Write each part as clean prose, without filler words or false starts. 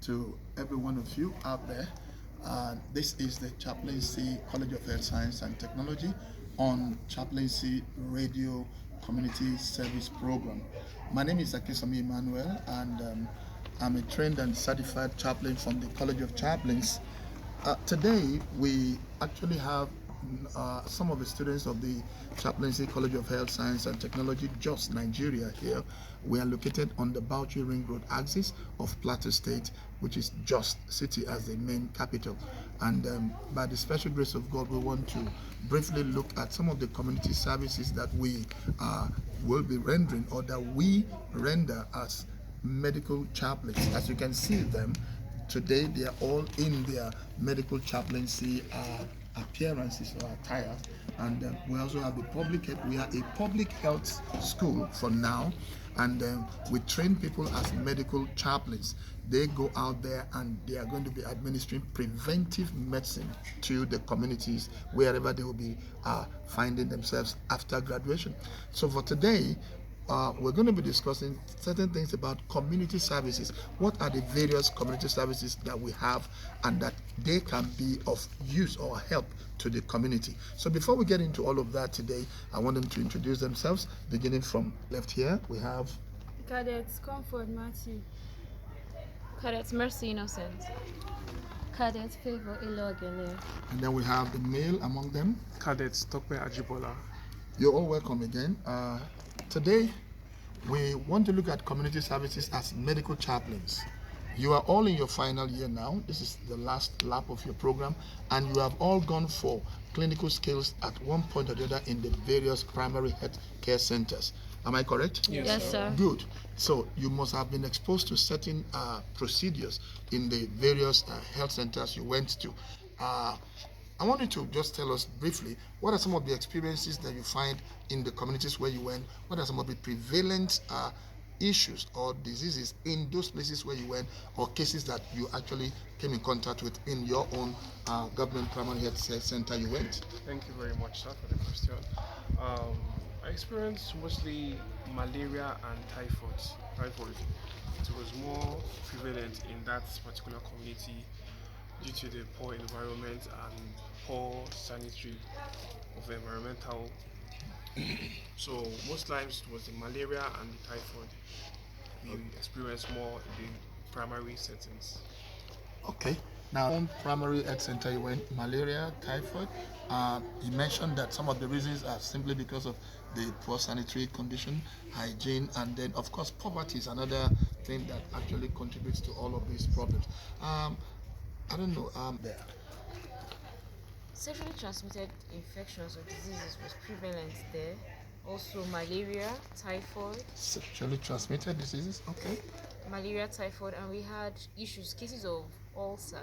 to every one of you out there. This is the Chaplaincy College of Health Science and Technology on Chaplaincy Radio Community Service Program. My name is Akisomi Emmanuel, and I'm a trained and certified chaplain from the College of Chaplains. Today, we actually have some of the students of the Chaplaincy College of Health Science and Technology, Jos, Nigeria here. We are located on the Bauchi Ring Road axis of Plateau State, which is Jos City as the main capital. And by the special grace of God, we want to briefly look at some of the community services that we will be rendering, or that we render as medical chaplains. As you can see them, today they are all in their medical chaplaincy appearances or attire, and we also have we are a public health school for now, and we train people as medical chaplains. They go out there and they are going to be administering preventive medicine to the communities wherever they will be finding themselves after graduation. So for today, we're going to be discussing certain things about community services. What are the various community services that we have, and that they can be of use or help to the community? So before we get into all of that today, I want them to introduce themselves, beginning from left here. We have Cadets Comfort Matthew, Cadet Mercy Innocent, Cadet Favor Ilogene, and then we have the male among them. Cadet Tope Ajibola. You're all welcome again. Today, we want to look at community services as medical chaplains. You are all in your final year now. This is the last lap of your program, and you have all gone for clinical skills at one point or the other in the various primary health care centers. Am I correct? Yes, sir. Good. So you must have been exposed to certain procedures in the various health centers you went to. I want you to just tell us briefly, what are some of the experiences that you find in the communities where you went? What are some of the prevalent issues or diseases in those places where you went, or cases that you actually came in contact with in your own government primary health center you went? Thank you very much, sir, for the question. I experienced mostly malaria and typhoid. It was more prevalent in that particular community due to the poor environment and poor sanitary of environmental. So most times it was the malaria and the typhoid we experienced more in the primary settings. Okay. Now, on primary health center, you went malaria, typhoid. You mentioned that some of the reasons are simply because of the poor sanitary condition, hygiene, and then, of course, poverty is another thing that actually contributes to all of these problems. I don't know. There. Sexually transmitted infections or diseases was prevalent there. Also malaria, typhoid. Sexually transmitted diseases. Okay. Malaria, typhoid, and we had cases of ulcer,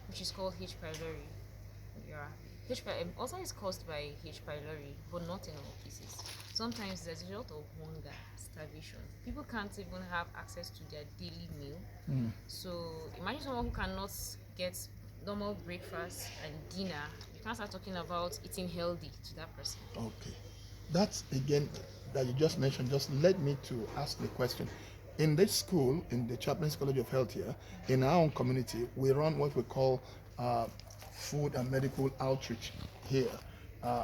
which is called H. pylori. Yeah. Ulcer is caused by H. pylori, but not in all cases. Sometimes there's a result of hunger, starvation. People can't even have access to their daily meal. So imagine someone who cannot get normal breakfast and dinner. You can't start talking about eating healthy to that person. Okay. That's again that you just mentioned. Just led me to ask the question. In this school, in the Chaplaincy College of Health here, in our own community, we run what we call food and medical outreach here,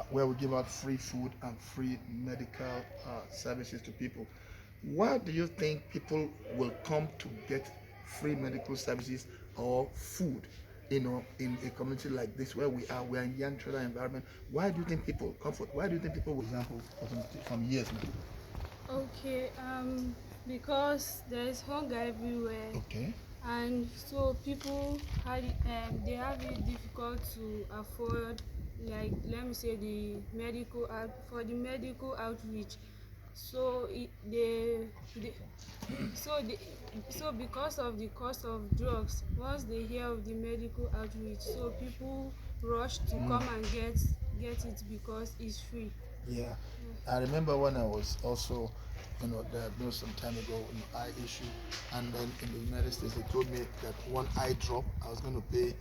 where we give out free food and free medical services to people. Why do you think people will come to get free medical services or food, in a community like this where we are in young children environment? Why do you think people comfort? Why do you think people, for example, for some years now? Okay, because there is hunger everywhere. Okay. And so people they have it difficult to afford, like, let me say, the medical outreach. So so because of the cost of drugs, once they hear of the medical outreach, so people rush to come and get it because it's free. Yeah. I remember when I was also, diagnosed some time ago with an eye issue, and then in the United States they told me that one eye drop I was going to pay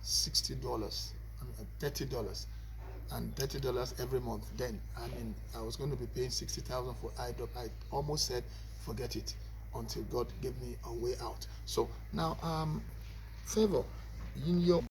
$60, $30, and $30 every month. Then I was going to be paying $60,000 for eye drop. I almost said, forget it. until God gave me a way out. So now, Favor, in your